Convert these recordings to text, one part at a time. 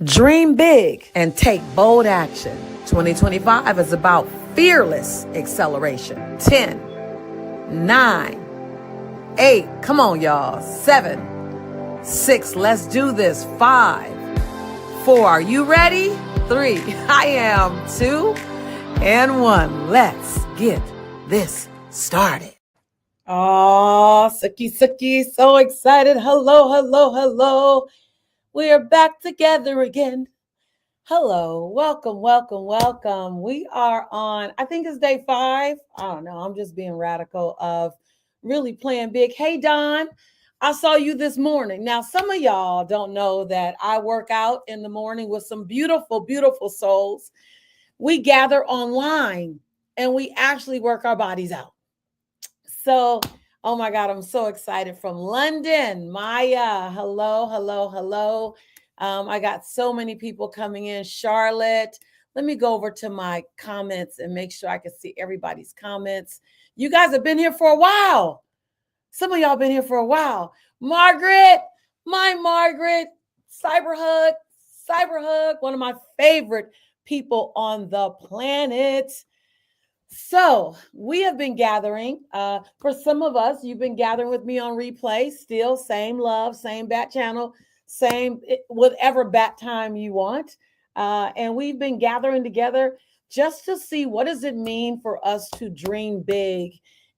Dream big and take bold action. 2025 is about fearless acceleration. 10, 9, 8, come on, y'all. 7, 6, let's do this. 5, 4, are you ready? 3, I am. 2, and 1. Let's get this started. Oh, Suki, so excited. Hello. We are back together again. Hello, welcome. We are on, I think it's day 5. I don't know. I'm just being radical of really playing big. Hey, Don, I saw you this morning. Now, some of y'all don't know that I work out in the morning with some beautiful souls. We gather online and we actually work our bodies out. So, oh my God, I'm so excited. From London, Maya, hello. I got so many people coming in. Charlotte, let me go over to my comments and make sure I can see everybody's comments. You guys have been here for a while. Some of y'all been here for a while. Margaret, my Margaret, cyber hug, one of my favorite people on the planet. So we have been gathering. For some of us, you've been gathering with me on replay. Still same love, same bat channel, same whatever bat time you want. And we've been gathering together just to see what does it mean for us to dream big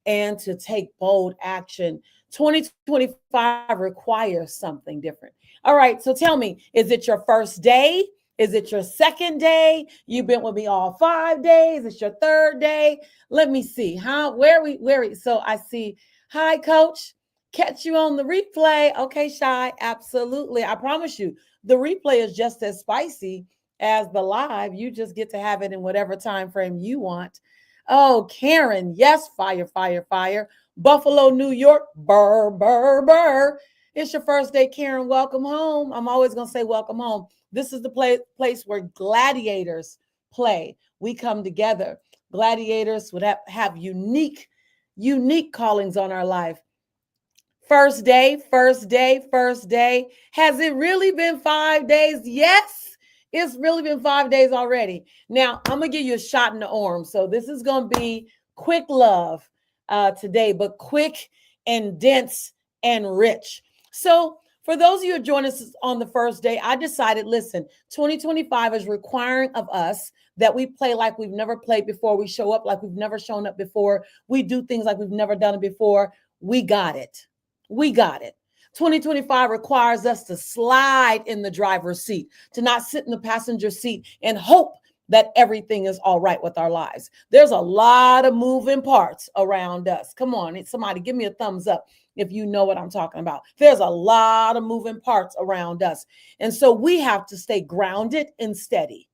and to take bold action. 2025 requires something different. All right, so tell me, is it your first day? Is it your second day? You've been with me all 5 days. It's your third day. Let me see. Where we? So I see. Hi, Coach. Catch you on the replay. Okay, Shy. Absolutely. I promise you, the replay is just as spicy as the live. You just get to have it in whatever time frame you want. Oh, Karen. Yes, fire. Buffalo, New York. Burr. It's your first day, Karen. Welcome home. I'm always going to say welcome home. This is the place where gladiators play. We come together. Gladiators would have unique callings on our life. First day. Has it really been 5 days? Yes, it's really been 5 days already. Now, I'm going to give you a shot in the arm. So this is going to be quick love today, but quick and dense and rich. So for those of you who join us on the first day, I decided, listen, 2025 is requiring of us that we play like we've never played before. We show up like we've never shown up before. We do things like we've never done it before. We got it. 2025 requires us to slide in the driver's seat, to not sit in the passenger seat and hope that everything is all right with our lives. There's a lot of moving parts around us. Come on, somebody give me a thumbs up if you know what I'm talking about. There's a lot of moving parts around us. And so we have to stay grounded and steady,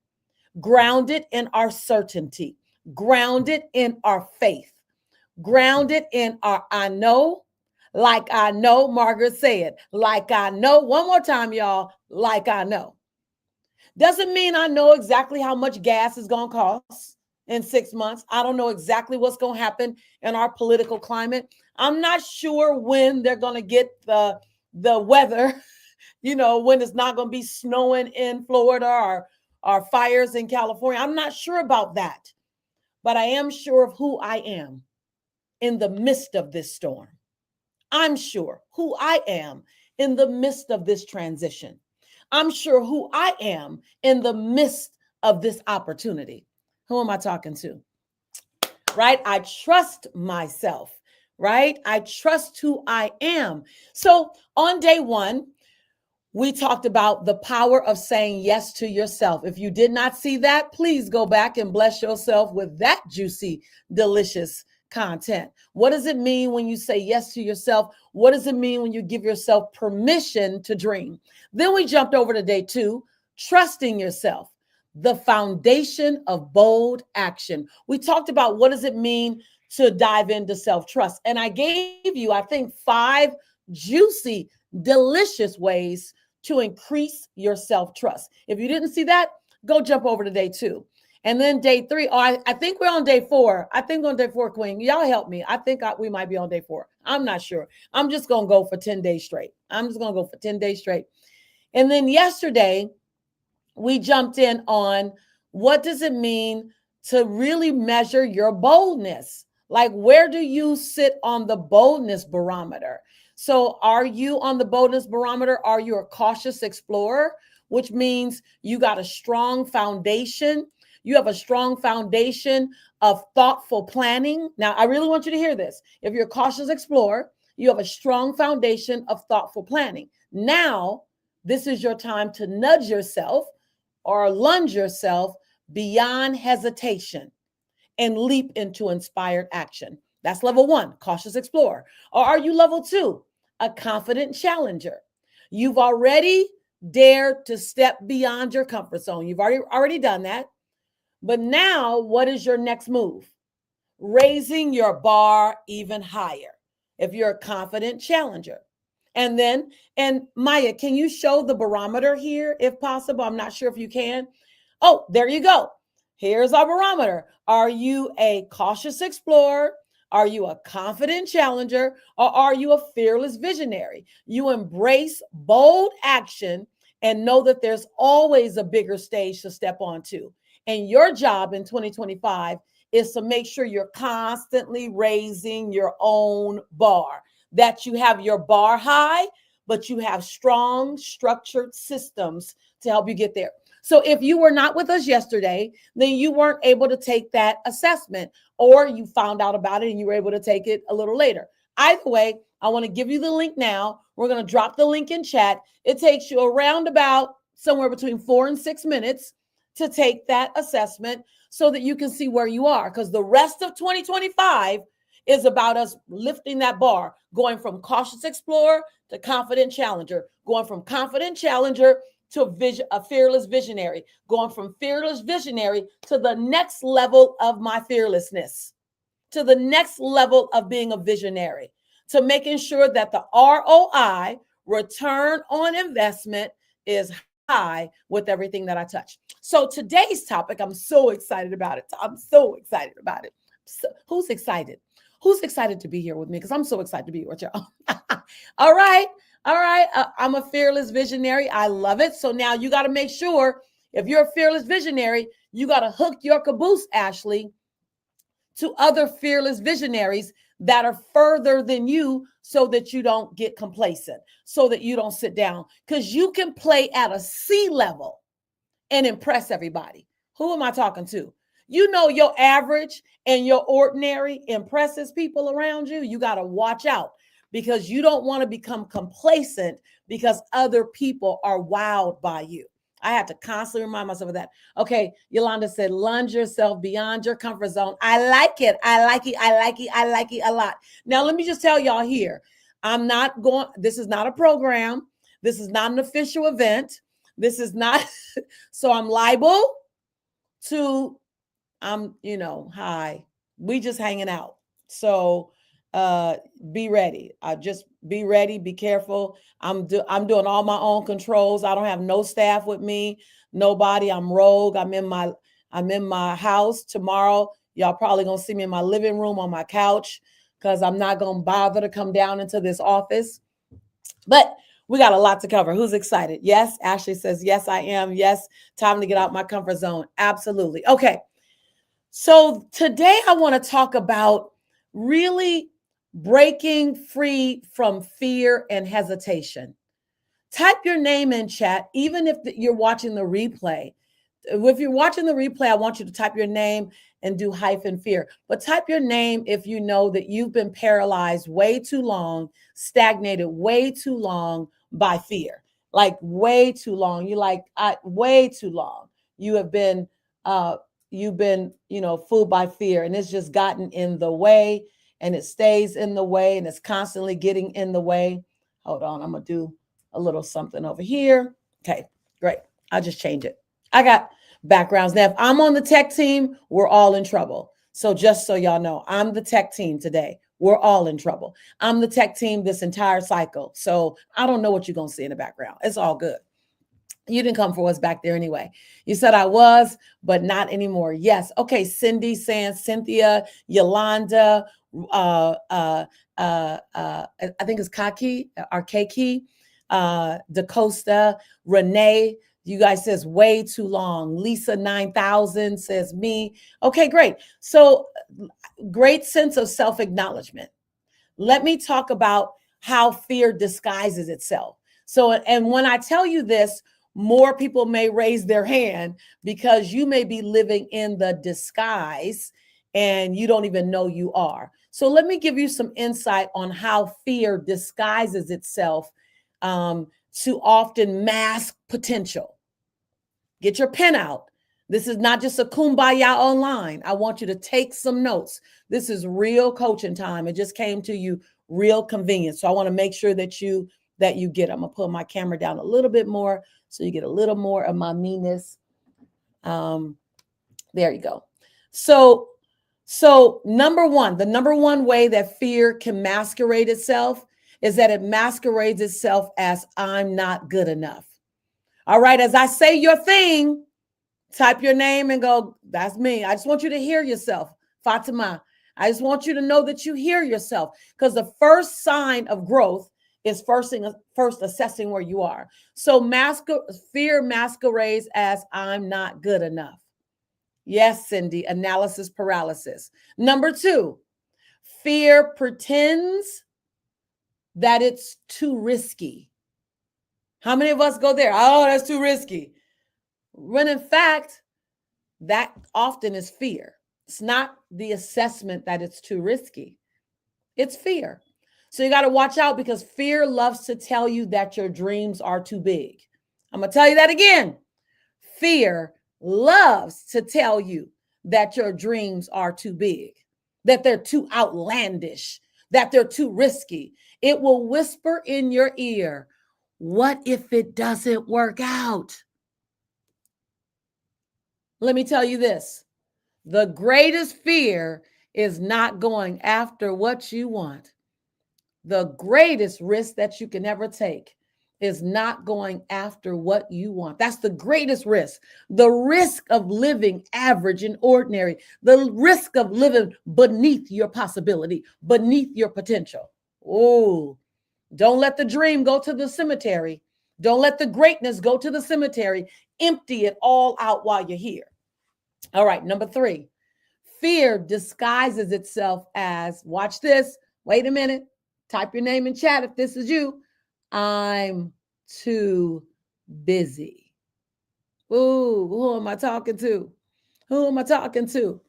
grounded in our certainty, grounded in our faith, grounded in our I know, like I know. Margaret said, like I know. One more time, y'all, like I know. Doesn't mean I know exactly how much gas is going to cost in 6 months. I don't know exactly what's going to happen in our political climate. I'm not sure when they're going to get the weather, when it's not going to be snowing in Florida or fires in California. I'm not sure about that, but I am sure of who I am in the midst of this storm. I'm sure who I am in the midst of this transition. I'm sure who I am in the midst of this opportunity. Who am I talking to? Right? I trust myself, right? I trust who I am. So on day 1, we talked about the power of saying yes to yourself. If you did not see that, please go back and bless yourself with that juicy, delicious content. What does it mean when you say yes to yourself? What does it mean when you give yourself permission to dream? Then we jumped over to day 2, trusting yourself, the foundation of bold action. We talked about what does it mean to dive into self-trust. And I gave you, I think, 5 juicy, delicious ways to increase your self-trust. If you didn't see that, go jump over to day 2. And then day 3, I think we're on day 4. I think on day 4, Queen. Y'all help me. I think we might be on day 4. I'm not sure. I'm just going to go for 10 days straight. And then yesterday, we jumped in on what does it mean to really measure your boldness? Like, where do you sit on the boldness barometer? So, are you on the boldness barometer? Are you a cautious explorer, which means you got a strong foundation? You have a strong foundation of thoughtful planning. Now, I really want you to hear this. If you're a cautious explorer, you have a strong foundation of thoughtful planning. Now, this is your time to nudge yourself or lunge yourself beyond hesitation and leap into inspired action. That's level one, cautious explorer. Or are you level two, a confident challenger? You've already dared to step beyond your comfort zone. You've already done that. But now, what is your next move? Raising your bar even higher if you're a confident challenger. And Maya, can you show the barometer here if possible? I'm not sure if you can. Oh, there you go. Here's our barometer. Are you a cautious explorer? Are you a confident challenger? Or are you a fearless visionary? You embrace bold action and know that there's always a bigger stage to step onto. And your job in 2025 is to make sure you're constantly raising your own bar, that you have your bar high, but you have strong, structured systems to help you get there. So if you were not with us yesterday, then you weren't able to take that assessment, or you found out about it and you were able to take it a little later. Either way, I want to give you the link now. We're going to drop the link in chat. It takes you around about somewhere between 4 and 6 minutes to take that assessment so that you can see where you are, because the rest of 2025 is about us lifting that bar, going from cautious explorer to confident challenger, going from confident challenger to a fearless visionary, going from fearless visionary to the next level of my fearlessness, to the next level of being a visionary, to making sure that the ROI, return on investment, is high with everything that I touch. So today's topic, I'm so excited about it. I'm so excited about it. So, who's excited? Who's excited to be here with me? Because I'm so excited to be here with y'all. All right. All right. I'm a fearless visionary. I love it. So now you got to make sure, if you're a fearless visionary, you got to hook your caboose, Ashley, to other fearless visionaries that are further than you, so that you don't get complacent, so that you don't sit down, because you can play at a C level and impress everybody. Who am I talking to? You know, your average and your ordinary impresses people around you. You got to watch out, because you don't want to become complacent because other people are wowed by you. I have to constantly remind myself of that. Okay, Yolanda said, lunge yourself beyond your comfort zone. I like it. I like it. I like it. I like it a lot. Now, let me just tell y'all here, I'm not going, this is not a program. This is not an official event. This is not, so I'm liable to, hi, we just hanging out. So be ready. Just be ready, be careful. I'm doing all my own controls. I don't have no staff with me, nobody. I'm rogue. I'm in my house. Tomorrow, y'all probably gonna see me in my living room on my couch, because I'm not gonna bother to come down into this office. But we got a lot to cover. Who's excited? Yes, Ashley says, yes, I am. Yes, time to get out my comfort zone. Absolutely. Okay. So today I want to talk about really breaking free from fear and hesitation. Type your name in chat, even if you're watching the replay. If you're watching the replay, I want you to type your name and do -fear. But type your name if you know that you've been paralyzed way too long, stagnated way too long by fear. Like way too long. Way too long. You have been fooled by fear, and it's just gotten in the way, and it stays in the way, and it's constantly getting in the way. Hold on, I'm gonna do a little something over here. Okay, great. I'll just change it. I got backgrounds. Now, if I'm on the tech team, we're all in trouble. So just so y'all know, I'm the tech team today. We're all in trouble. I'm the tech team this entire cycle. So I don't know what you're going to see in the background. It's all good. You didn't come for us back there anyway. You said I was, but not anymore. Yes. Okay. Cindy saying, Cynthia, Yolanda, I think it's Kaki or Kaki, DaCosta, Renee, You guys says way too long. Lisa 9000 says me. Okay, great. So great sense of self-acknowledgement. Let me talk about how fear disguises itself. So, and when I tell you this, more people may raise their hand because you may be living in the disguise and you don't even know you are. So, let me give you some insight on how fear disguises itself to often mask potential. Get your pen out. This is not just a kumbaya online. I want you to take some notes. This is real coaching time. It just came to you real convenient. So I want to make sure that you get. I'm gonna pull my camera down a little bit more so you get a little more of my meanness. There you go. So number one, the number one way that fear can masquerade itself is that it masquerades itself as I'm not good enough. All right, as I say your thing, type your name and go, that's me. I just want you to hear yourself, Fatima. I just want you to know that you hear yourself, because the first sign of growth is first assessing where you are. So fear masquerades as I'm not good enough. Yes, Cindy, analysis paralysis. Number two, fear pretends that it's too risky. How many of us go there? Oh, that's too risky. When in fact, that often is fear. It's not the assessment that it's too risky. It's fear. So you got to watch out, because fear loves to tell you that your dreams are too big. I'm going to tell you that again. Fear loves to tell you that your dreams are too big, that they're too outlandish, that they're too risky. It will whisper in your ear, what if it doesn't work out? Let me tell you this. The greatest fear is not going after what you want. The greatest risk that you can ever take is not going after what you want. That's the greatest risk. The risk of living average and ordinary, the risk of living beneath your possibility, beneath your potential. Oh, don't let the dream go to the cemetery. Don't let the greatness go to the cemetery. Empty it all out while you're here. All right, number three, fear disguises itself as, watch this, wait a minute, type your name in chat if this is you, I'm too busy. Ooh, who am I talking to? Who am I talking to?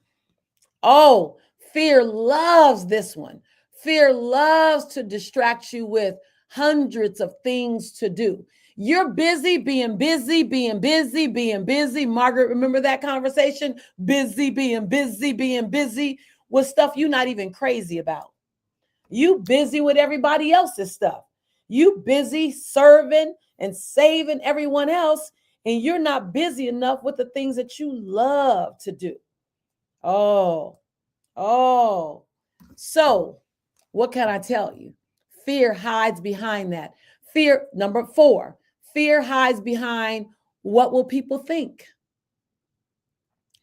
Oh, fear loves this one. Fear loves to distract you with hundreds of things to do. You're busy being busy, being busy, being busy. Margaret, remember that conversation? Busy, being busy with stuff you're not even crazy about. You busy with everybody else's stuff. You busy serving and saving everyone else, and you're not busy enough with the things that you love to do. Oh, so what can I tell you? Fear hides behind that. Fear, number four, fear hides behind what will people think?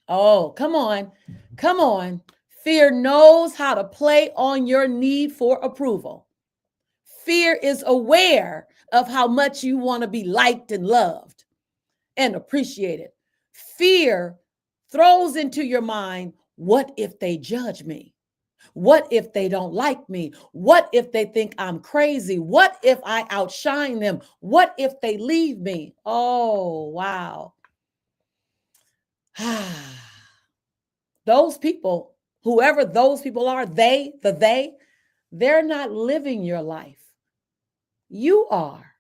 Oh, come on. Come on. Fear knows how to play on your need for approval. Fear is aware of how much you want to be liked and loved and appreciated. Fear throws into your mind, what if they judge me? What if they don't like me? What if they think I'm crazy? What if I outshine them? What if they leave me? Oh, wow. Those people, whoever those people are, they're not living your life. You are.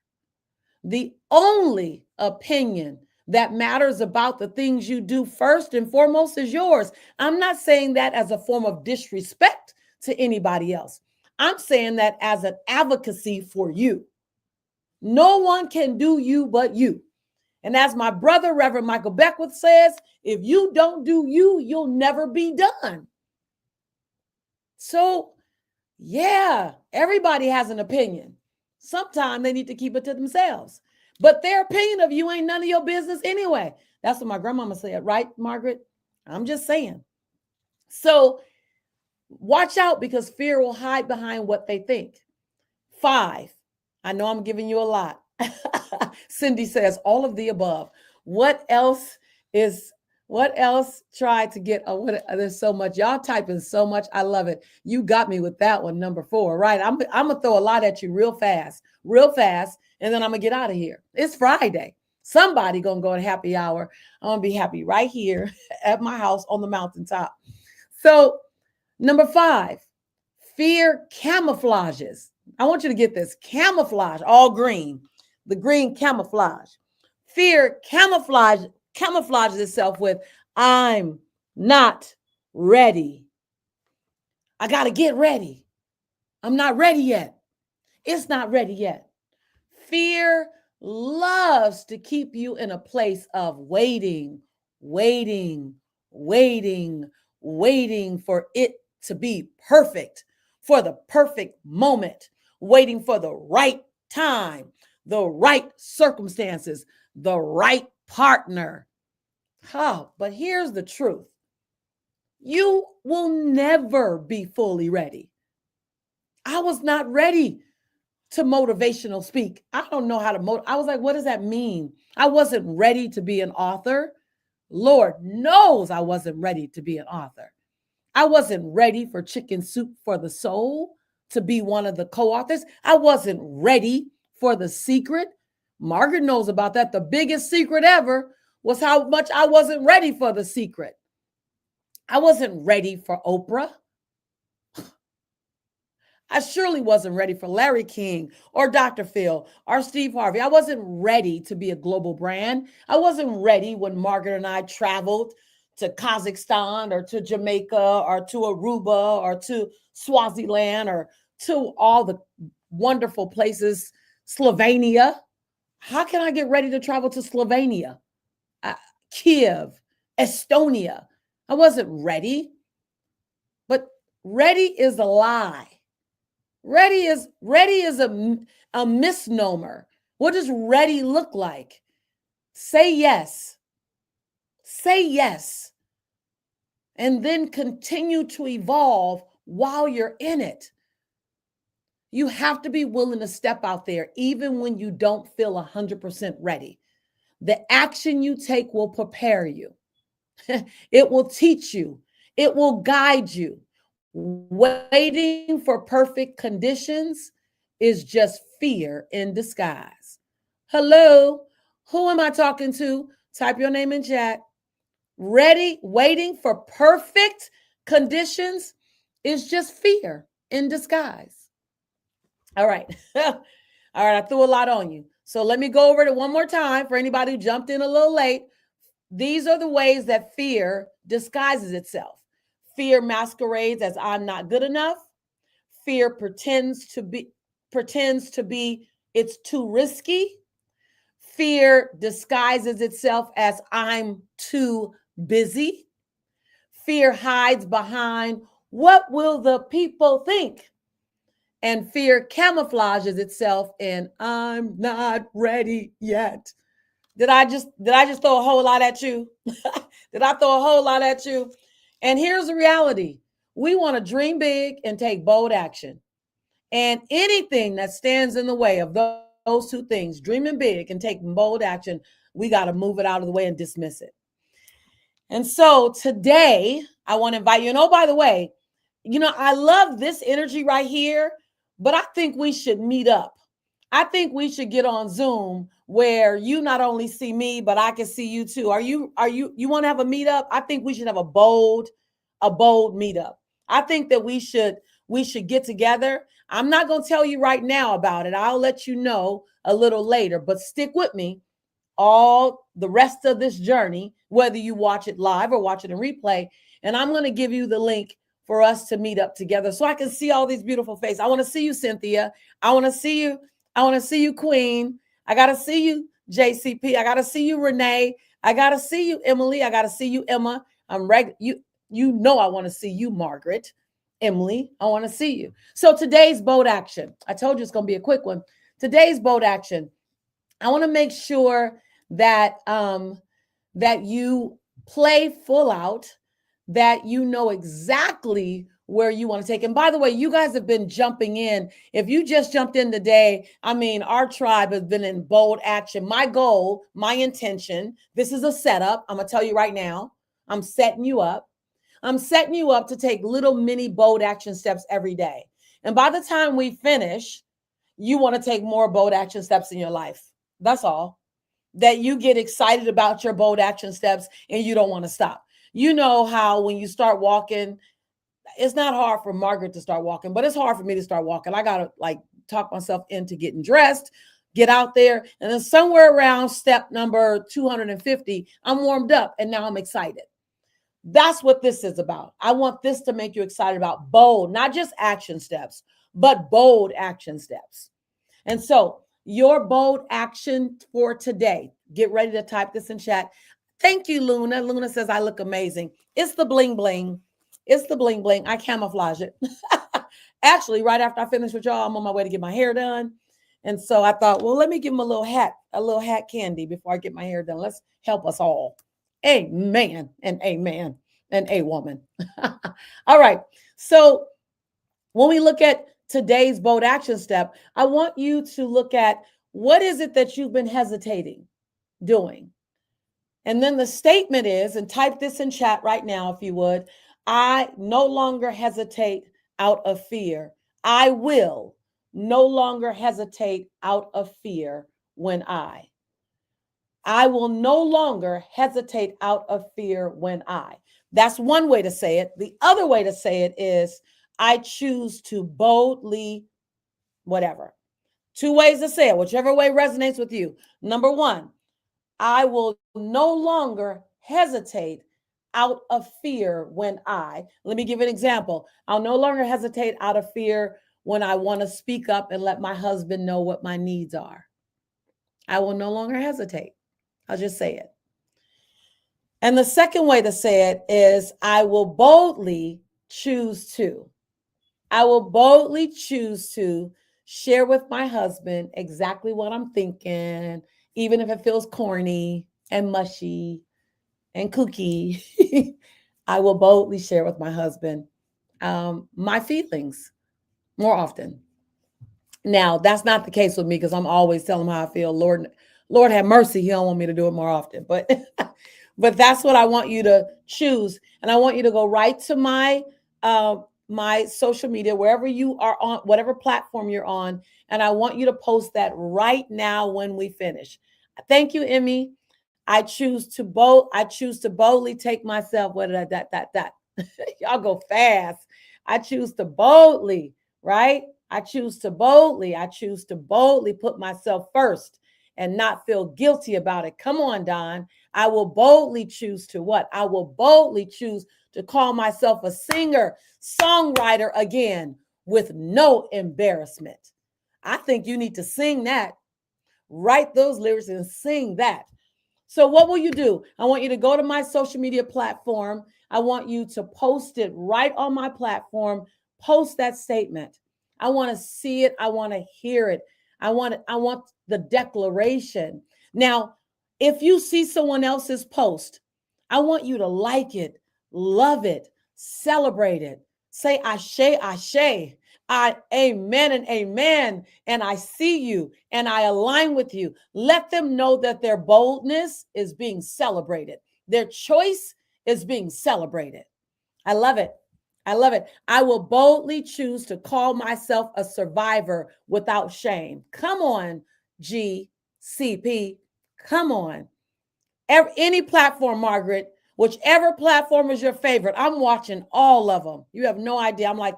The only opinion that matters about the things you do first and foremost is yours. I'm not saying that as a form of disrespect to anybody else. I'm saying that as an advocacy for you. No one can do you but you. And as my brother, Reverend Michael Beckwith says, if you don't do you, you'll never be done. So, yeah, everybody has an opinion. Sometimes they need to keep it to themselves. But their opinion of you ain't none of your business anyway. That's what my grandmama said, right, Margaret? I'm just saying. So watch out, because fear will hide behind what they think. 5, I know I'm giving you a lot. Cindy says all of the above. What else is what else tried to get there's so much. Y'all typing so much. I love it. You got me with that one, number 4. Right. I'm gonna throw a lot at you real fast, and then I'm gonna get out of here. It's Friday. Somebody gonna go to happy hour. I'm gonna be happy right here at my house on the mountaintop. So, number 5, fear camouflages. I want you to get this. Camouflage, all green. The green camouflage. Fear camouflages itself with I'm not ready. I got to get ready. I'm not ready yet. It's not ready yet. Fear loves to keep you in a place of waiting, waiting, waiting, waiting for it to be perfect, for the perfect moment, waiting for the right time, the right circumstances, the right partner. But here's the truth. You will never be fully ready. I was not ready to motivational speak. I don't know how to I was like, what does that mean? I wasn't ready to be an author. Lord knows I wasn't ready to be an author. I wasn't ready for Chicken Soup for the Soul to be one of the co-authors. I wasn't ready for The Secret. Margaret knows about that. The biggest secret ever was how much I wasn't ready for The Secret. I wasn't ready for Oprah. I surely wasn't ready for Larry King or Dr. Phil or Steve Harvey. I wasn't ready to be a global brand. I wasn't ready when Margaret and I traveled to Kazakhstan or to Jamaica or to Aruba or to Swaziland or to all the wonderful places, Slovenia. How can I get ready to travel to Slovenia, Kiev, Estonia? I wasn't ready. But ready is a lie. Ready is a misnomer. What does ready look like? Say yes. Say yes. And then continue to evolve while you're in it. You have to be willing to step out there even when you don't feel 100% ready. The action you take will prepare you. It will teach you. It will guide you. Waiting for perfect conditions is just fear in disguise. Hello, who am I talking to? Type your name in chat. Waiting for perfect conditions is just fear in disguise. All right. All right, I threw a lot on you. So let me go over it one more time for anybody who jumped in a little late. These are the ways that fear disguises itself. Fear masquerades as I'm not good enough. Fear pretends to be it's too risky. Fear disguises itself as I'm too busy. Fear hides behind what will the people think? And fear camouflages itself in I'm not ready yet. Did I just throw a whole lot at you? Did I throw a whole lot at you? And here's the reality. We want to dream big and take bold action. And anything that stands in the way of those two things, dreaming big and taking bold action, we got to move it out of the way and dismiss it. And so today, I want to invite you. And oh, by the way, I love this energy right here, but I think we should meet up. I think we should get on Zoom where you not only see me, but I can see you too. You want to have a meetup? I think we should have a bold meetup. I think that we should get together. I'm not going to tell you right now about it. I'll let you know a little later, but stick with me all the rest of this journey, whether you watch it live or watch it in replay. And I'm going to give you the link for us to meet up together so I can see all these beautiful faces. I want to see you, Cynthia. I want to see you. I want to see you, Queen. I got to see you, JCP. I got to see you, Renee. I got to see you, Emily. I got to see you, Emma. I want to see you, Margaret. Emily, I want to see you. So today's bold action. I told you it's going to be a quick one. Today's bold action. I want to make sure that that you play full out, that you know exactly where you want to take. And by the way, you guys have been jumping in. If you just jumped in today, I mean, our tribe has been in bold action. My goal, my intention, this is a setup. I'm going to tell you right now, I'm setting you up. I'm setting you up to take little mini bold action steps every day. And by the time we finish, you want to take more bold action steps in your life. That's all. That you get excited about your bold action steps and you don't want to stop. You know how when you start walking, it's not hard for Margaret to start walking, but it's hard for me to start walking. I got to like talk myself into getting dressed, get out there. And then somewhere around step number 250, I'm warmed up and now I'm excited. That's what this is about. I want this to make you excited about bold, not just action steps, but bold action steps. And so your bold action for today, get ready to type this in chat. Thank you, Luna. Luna says, I look amazing. It's the bling bling. It's the bling bling. I camouflage it. Actually, right after I finish with y'all, I'm on my way to get my hair done. And so I thought, well, let me give him a little hat candy before I get my hair done. Let's help us all. Amen and amen and a woman. All right. So when we look at today's bold action step, I want you to look at what is it that you've been hesitating doing? And then the statement is, and type this in chat right now, if you would, I no longer hesitate out of fear. I will no longer hesitate out of fear when I will no longer hesitate out of fear when That's one way to say it. The other way to say it is, I choose to boldly, whatever. Two ways to say it, whichever way resonates with you. Number one, I will no longer hesitate out of fear when let me give you an example. I'll no longer hesitate out of fear when I want to speak up and let my husband know what my needs are. I will no longer hesitate. I'll just say it. And the second way to say it is, I will boldly choose to. I will boldly choose to share with my husband exactly what I'm thinking, even if it feels corny and mushy and kooky. I will boldly share with my husband my feelings more often. Now, that's not the case with me because I'm always telling him how I feel. Lord have mercy. He don't want me to do it more often. But but that's what I want you to choose. And I want you to go right to my social media, wherever you are on, whatever platform you're on. And I want you to post that right now when we finish. Thank you, Emmy. I choose to boldly take myself. What did I y'all go fast. I choose to boldly, right? I choose to boldly put myself first and not feel guilty about it. Come on, Don. I will boldly choose to what? I will boldly choose to call myself a singer, songwriter again with no embarrassment. I think you need to sing that. Write those lyrics and sing that. So what will you do? I want you to go to my social media platform. I want you to post it right on my platform. Post that statement. I want to see it. I want to hear it. I want the declaration. Now, if you see someone else's post, I want you to like it, love it, celebrate it. Say ashe, ashe. Amen and amen. And I see you and I align with you. Let them know that their boldness is being celebrated. Their choice is being celebrated. I love it. I love it. I will boldly choose to call myself a survivor without shame. Come on, GCP. Come on. Any platform, Margaret, whichever platform is your favorite, I'm watching all of them. You have no idea. I'm like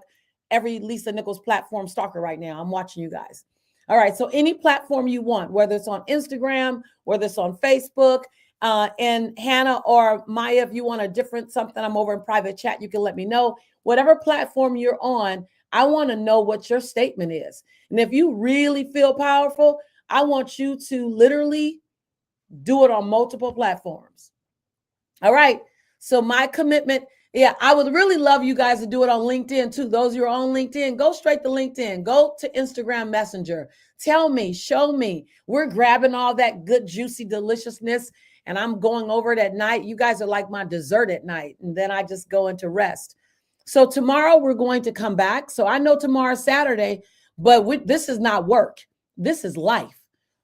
every Lisa Nichols platform stalker right now. I'm watching you guys. All right. So any platform you want, whether it's on Instagram, whether it's on Facebook, and Hannah or Maya, if you want a different something, I'm over in private chat. You can let me know. Whatever platform you're on, I want to know what your statement is. And if you really feel powerful, I want you to literally do it on multiple platforms. All right. So my commitment, I would really love you guys to do it on LinkedIn too. Those who are on LinkedIn, go straight to LinkedIn, go to Instagram Messenger. Tell me, show me. We're grabbing all that good, juicy deliciousness and I'm going over it at night. You guys are like my dessert at night. And then I just go into rest. So tomorrow we're going to come back. So I know tomorrow's Saturday, but this is not work. This is life.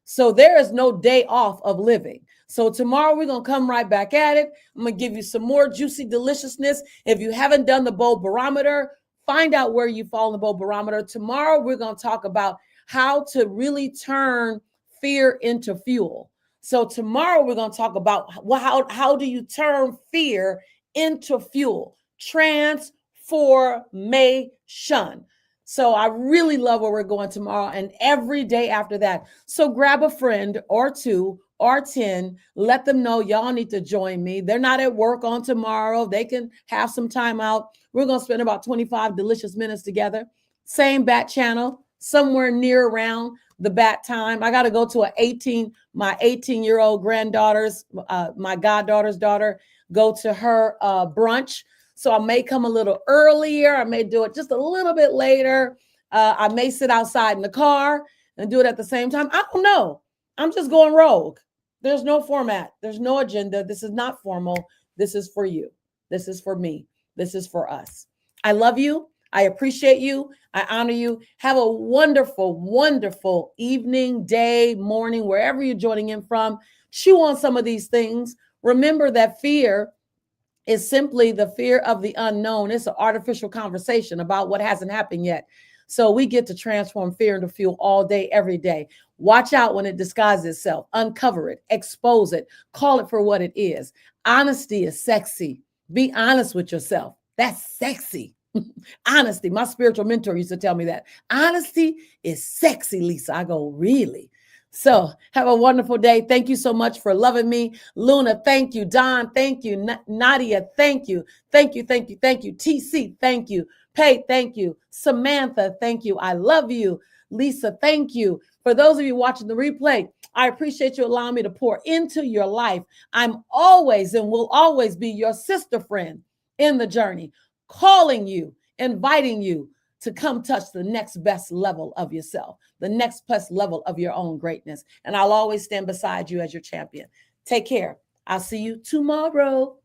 So there is no day off of living. So tomorrow we're going to come right back at it. I'm going to give you some more juicy deliciousness. If you haven't done the bold barometer, find out where you fall in the bold barometer. Tomorrow we're going to talk about how to really turn fear into fuel. So tomorrow we're going to talk about how do you turn fear into fuel? Transformation. So I really love where we're going tomorrow and every day after that. So grab a friend or two or 10, let them know y'all need to join me. They're not at work on tomorrow. They can have some time out. We're going to spend about 25 delicious minutes together. Same bat channel, somewhere near around the bat time. I got to go to my 18-year-old granddaughter's, my goddaughter's daughter, go to her brunch. So I may come a little earlier. I may do it just a little bit later. I may sit outside in the car and do it at the same time. I don't know. I'm just going rogue. There's no format. There's no agenda. This is not formal. This is for you. This is for me. This is for us. I love you. I appreciate you. I honor you. Have a wonderful, wonderful evening, day, morning, wherever you're joining in from. Chew on some of these things. Remember that fear is simply the fear of the unknown. It's an artificial conversation about what hasn't happened yet. So we get to transform fear into fuel all day, every day. Watch out when it disguises itself. Uncover it, expose it, call it for what it is. Honesty is sexy. Be honest with yourself. That's sexy. Honesty. My spiritual mentor used to tell me that. Honesty is sexy, Lisa. I go, really? So have a wonderful day. Thank you so much for loving me. Luna, thank you. Don, thank you. Nadia, thank you. Thank you, thank you, thank you. TC, thank you. Pay, thank you. Samantha, thank you. I love you. Lisa, thank you. For those of you watching the replay, I appreciate you allowing me to pour into your life. I'm always and will always be your sister friend in the journey, calling you, inviting you to come touch the next best level of yourself, the next best level of your own greatness. And I'll always stand beside you as your champion. Take care. I'll see you tomorrow.